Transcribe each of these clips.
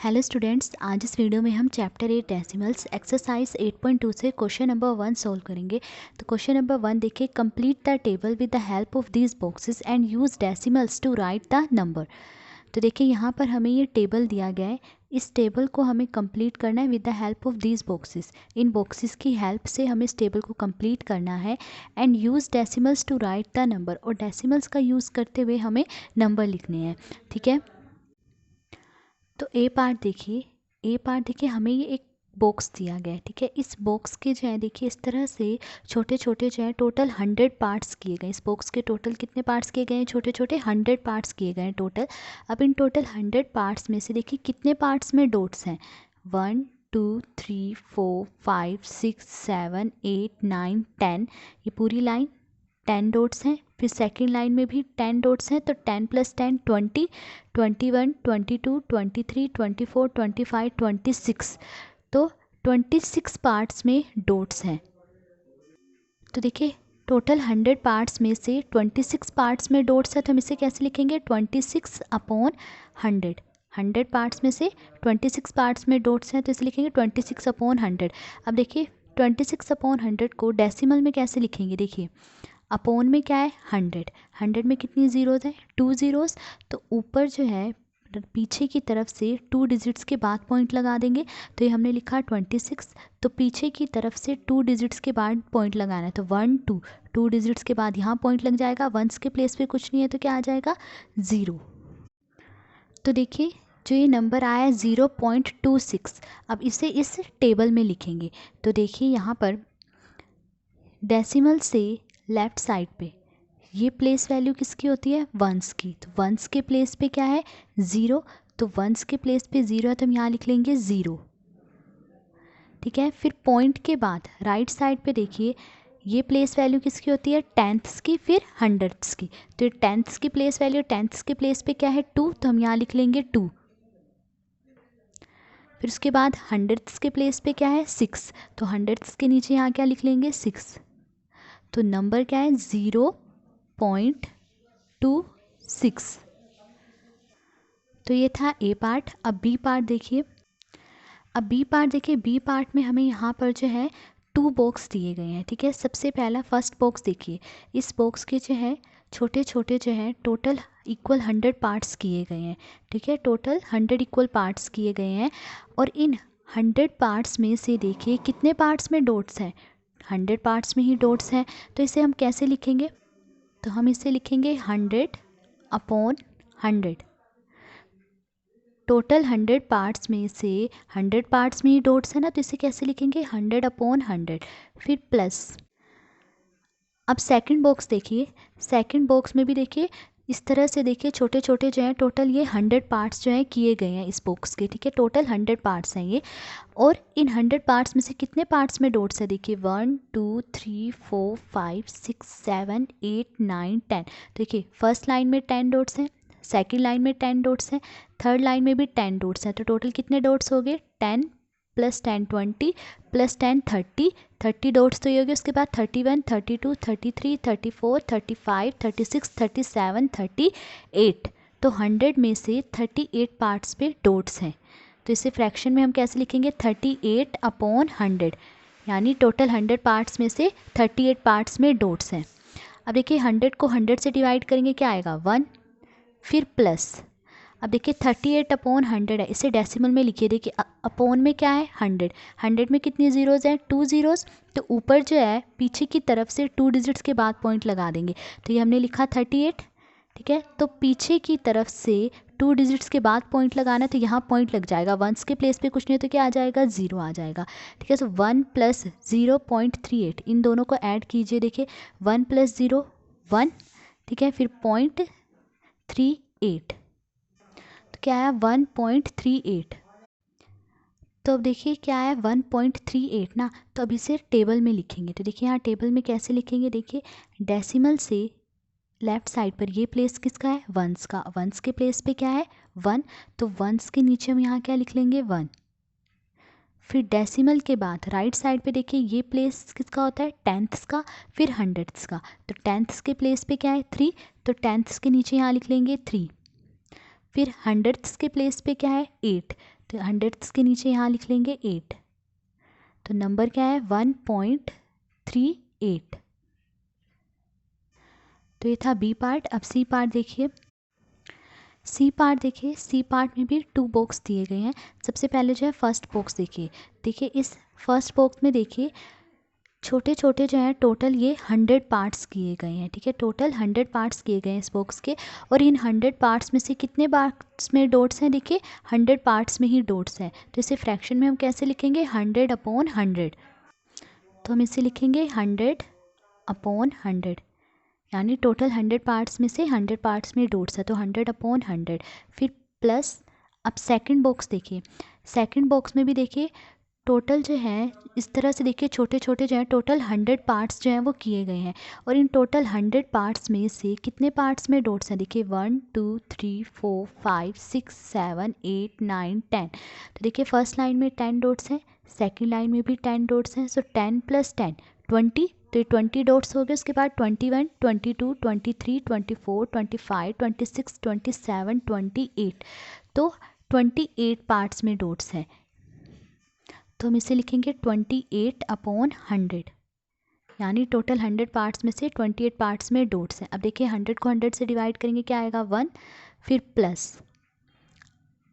Hello students, आज इस video में हम चैप्टर 8 डेसिमल्स एक्सरसाइज 8.2 से क्वेश्चन नंबर 1 सॉल्व करेंगे। तो क्वेश्चन नंबर 1 देखिए, complete the table with the help of these boxes and use decimals to write the number. तो देखिए यहाँ पर हमें ये टेबल दिया गया है, इस टेबल को हमें कंप्लीट करना है with the help of these boxes. इन बॉक्सेस की हेल्प से हमें इस टेबल को कंप्लीट करना है and use decimals to write the number, और डेसिमल्स का यूज़ करते हुए हमें नंबर लिखने हैं। ठीक है, तो ए पार्ट देखिए हमें ये एक बॉक्स दिया गया है। ठीक है, इस बॉक्स के जो है देखिए इस तरह से छोटे छोटे जो है टोटल 100 पार्ट्स किए गए। इस बॉक्स के टोटल कितने पार्ट्स किए गए हैं? छोटे छोटे 100 पार्ट्स किए गए हैं टोटल। अब इन टोटल 100 पार्ट्स में से देखिए कितने पार्ट्स में डॉट्स हैं? 1 2 3 4 5 6 7 8 9 10, ये पूरी लाइन 10 डॉट्स हैं। फिर सेकंड लाइन में भी 10 डॉट्स हैं, तो 10 + 10 20, 21 22 23 24 25 26, तो 26 पार्ट्स में डॉट्स हैं। तो देखिए टोटल 100 पार्ट्स में से 26 पार्ट्स में डॉट्स है, तो हम इसे कैसे लिखेंगे? 26/100। 100 पार्ट्स में से 26 पार्ट्स में डॉट्स हैं, तो इसे लिखेंगे 26/100। अब देखिए 26/100 को डेसिमल में कैसे लिखेंगे? देखिए अपॉन में क्या है? 100। 100 में कितनी ज़ीरोज़ हैं? 2 ज़ीरोज़। तो ऊपर जो है पीछे की तरफ से 2 डिजिट्स के बाद पॉइंट लगा देंगे, तो ये हमने लिखा 26। तो पीछे की तरफ से 2 डिजिट्स के बाद पॉइंट लगाना है, तो 1 2, 2 डिजिट्स के बाद यहाँ पॉइंट लग जाएगा। वंस के प्लेस पे कुछ नहीं है, तो क्या आ जाएगा? 0। तो देखिए जो ये नंबर आया है 0.26, अब इसे इस टेबल में लिखेंगे। तो देखिए यहाँ पर डेसिमल से लेफ़्ट साइड पे ये प्लेस वैल्यू किसकी होती है? वंस की। तो वंस के प्लेस पे क्या है? 0। तो वंस के प्लेस पे 0 है, तो हम यहाँ लिख लेंगे 0। ठीक है, फिर पॉइंट के बाद राइट साइड पे देखिए ये प्लेस वैल्यू किसकी होती है? टेंथ्स की, फिर हंड्रेड्स की। तो टेंथ्स की प्लेस वैल्यू, टेंथ्स के प्लेस पे क्या है? 2, तो हम यहाँ लिख लेंगे 2। फिर उसके बाद हंड्रेड्स के प्लेस पे क्या है? 6, तो हंड्रेड्स के नीचे यहाँ क्या लिख लेंगे? 6। तो नंबर क्या है? 0.26। तो ये था ए पार्ट। अब बी पार्ट देखिए, बी पार्ट में हमें यहाँ पर जो है 2 बॉक्स दिए गए हैं। ठीक है, सबसे पहला फर्स्ट बॉक्स देखिए, इस बॉक्स के जो है छोटे छोटे जो है टोटल इक्वल 100 पार्ट्स किए गए हैं। ठीक है, टोटल 100 इक्वल पार्ट्स किए गए हैं, और इन 100 पार्ट्स में से देखिए कितने पार्ट्स में डॉट्स हैं? 100 पार्ट्स में ही डॉट्स हैं। तो इसे हम कैसे लिखेंगे? तो हम इसे लिखेंगे 100/100। टोटल 100 पार्ट्स में से 100 पार्ट्स में ही डॉट्स है ना, तो इसे कैसे लिखेंगे? 100/100। फिर प्लस। अब सेकंड बॉक्स देखिए, सेकंड बॉक्स में भी देखिए इस तरह से देखिए छोटे छोटे जो हैं टोटल ये 100 पार्ट्स जो हैं किए गए हैं इस बॉक्स के। ठीक है, टोटल 100 पार्ट्स हैं ये, और इन 100 पार्ट्स में से कितने पार्ट्स में डॉट्स है? देखिए 1 2 3 4 5 6 7 8 9 10। देखिए फर्स्ट लाइन में 10 डॉट्स हैं, सेकंड लाइन में 10 डॉट्स हैं, थर्ड लाइन में भी 10 डॉट्स हैं। तो टोटल कितने डॉट्स हो गए? 10 + 10 20 + 10 30। 30 डॉट्स तो ये हो गए। उसके बाद 31 32 33 34 35 36 37 38। तो 100 में से 38 पार्ट्स पे डॉट्स हैं। तो इसे फ्रैक्शन में हम कैसे लिखेंगे? 38/100, यानी टोटल 100 पार्ट्स में से 38 पार्ट्स में डॉट्स हैं। अब देखिए 100 को 100 से डिवाइड करेंगे, क्या आएगा? 1। फिर प्लस। अब देखिए 38/100 है, इसे डेसिमल में लिखिए। देखिए अपॉन में क्या है? 100। 100 में कितनी ज़ीरोज़ हैं? 2 ज़ीरोज़। तो ऊपर जो है पीछे की तरफ से 2 डिजिट्स के बाद पॉइंट लगा देंगे, तो ये हमने लिखा 38। ठीक है, तो पीछे की तरफ से 2 डिजिट्स के बाद पॉइंट लगाना है, तो यहाँ पॉइंट लग जाएगा। वंस के प्लेस पे कुछ नहीं है, तो क्या आ जाएगा? 0 आ जाएगा। ठीक है, सो 1 + 0.38, इन दोनों को ऐड कीजिए। देखिए 1 + 0 1। ठीक है, फिर 0.38, तो क्या आया? 1.38। तो अब देखिए क्या है? 1.38 ना। तो अब इसे टेबल में लिखेंगे। तो देखिए यहाँ टेबल में कैसे लिखेंगे? देखिए डेसिमल से लेफ़्ट साइड पर ये प्लेस किसका है? वंस का। वंस के प्लेस पे क्या है? 1। तो वंस के नीचे हम यहाँ क्या लिख लेंगे? 1। फिर डेसिमल के बाद राइट साइड पे देखिए ये प्लेस किसका होता है? टेंथ्स का, फिर हंड्रेड्स का। तो टेंथ्स के प्लेस पे क्या है? 3। तो टेंथ्स के नीचे यहाँ लिख लेंगे 3। फिर हंड्रेड्स के प्लेस पे क्या है? 8। तो हंड्रेड्स के नीचे यहाँ लिख लेंगे 8, तो नंबर क्या है 1.38। तो ये था बी पार्ट। अब सी पार्ट देखिए। सी पार्ट देखिए, सी पार्ट में भी 2 बॉक्स दिए गए हैं। सबसे पहले जो है फर्स्ट बॉक्स देखिए इस फर्स्ट बॉक्स में देखिए छोटे छोटे जो हैं टोटल ये 100 पार्ट्स किए गए हैं। ठीक है, टोटल 100 पार्ट्स किए गए हैं इस बॉक्स के। और इन 100 पार्ट्स में से कितने पार्ट्स में डॉट्स हैं, देखिए 100 पार्ट्स में ही डॉट्स हैं। तो इसे फ्रैक्शन में हम कैसे लिखेंगे, 100/100। तो हम इसे लिखेंगे 100/100, यानी टोटल 100 पार्ट्स में से 100 पार्ट्स में डॉट्स है, तो 100/100। फिर प्लस, अब सेकंड बॉक्स देखिए। सेकंड बॉक्स में भी देखिए टोटल जो है इस तरह से देखिए छोटे छोटे जो हैं टोटल 100 पार्ट्स जो हैं वो किए गए हैं। और इन टोटल 100 पार्ट्स में से कितने पार्ट्स में डॉट्स हैं, देखिए 1 2 3 4 5 6 7 8 9 10। तो देखिए फर्स्ट लाइन में 10 डॉट्स हैं, सेकंड लाइन में भी 10 डॉट्स हैं। सो 10 + 10 20, तो ये 20 डॉट्स हो गए। उसके बाद 21 22 23 24 25 26 27 28, तो 28 पार्ट्स में डॉट्स हैं। तो हम इसे लिखेंगे 28/100, यानी टोटल 100 पार्ट्स में से 28 पार्ट्स में डॉट्स हैं। अब देखिए 100 को 100 से डिवाइड करेंगे, क्या आएगा 1, फिर प्लस।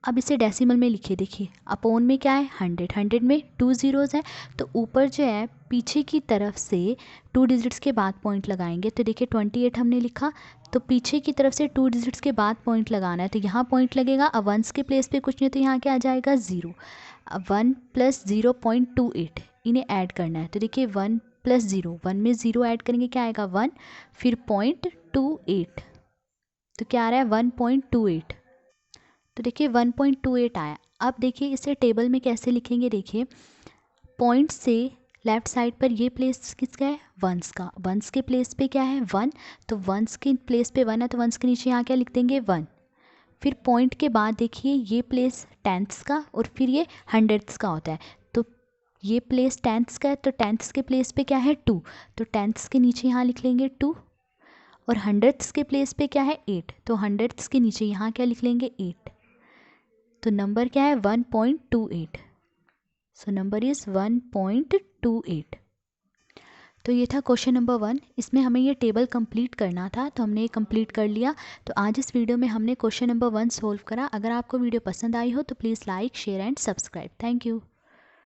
अब इसे डेसिमल में लिखिए, देखिए अपॉन में क्या है 100, 100 में 2 ज़ीरोज़ हैं, तो ऊपर जो है पीछे की तरफ से 2 डिजिट्स के बाद पॉइंट लगाएंगे। तो देखिए 28 हमने लिखा, तो पीछे की तरफ से 2 डिजिट्स के बाद पॉइंट लगाना है, तो यहाँ पॉइंट लगेगा। अब वंस के प्लेस पे कुछ नहीं, तो यहाँ क्या आ जाएगा 0। अब 1 + 0.28 इन्हें ऐड करना है। तो देखिए 1 + 0, 1 में 0 ऐड करेंगे, क्या आएगा 1, फिर 0.28, तो क्या आ रहा है 1.28। तो देखिए 1.28 आया। अब देखिए इसे टेबल में कैसे लिखेंगे, देखिए पॉइंट से लेफ्ट साइड पर ये प्लेस किसका है, वंस का। वंस के प्लेस पे क्या है 1, तो वंस के प्लेस पे 1 है, तो वंस के नीचे यहाँ क्या लिख देंगे 1। फिर पॉइंट के बाद देखिए ये प्लेस टेंथ्स का और फिर ये हंड्रेड्स का होता है। तो ये प्लेस टेंथ्स का है, तो टेंथ्स के प्लेस पे क्या है 2, तो टेंथ्स के नीचे यहाँ लिख लेंगे 2। और हंड्रेड्स के प्लेस पे क्या है 8, तो हंड्रेड्स के नीचे यहाँ क्या लिख लेंगे 8। तो नंबर क्या है 1.28। So number is 1.28। तो ये था क्वेश्चन नंबर 1। इसमें हमें ये टेबल कंप्लीट करना था, तो हमने ये कंप्लीट कर लिया। तो आज इस वीडियो में हमने क्वेश्चन नंबर 1 सोल्व करा। अगर आपको वीडियो पसंद आई हो तो please like share and subscribe. Thank you.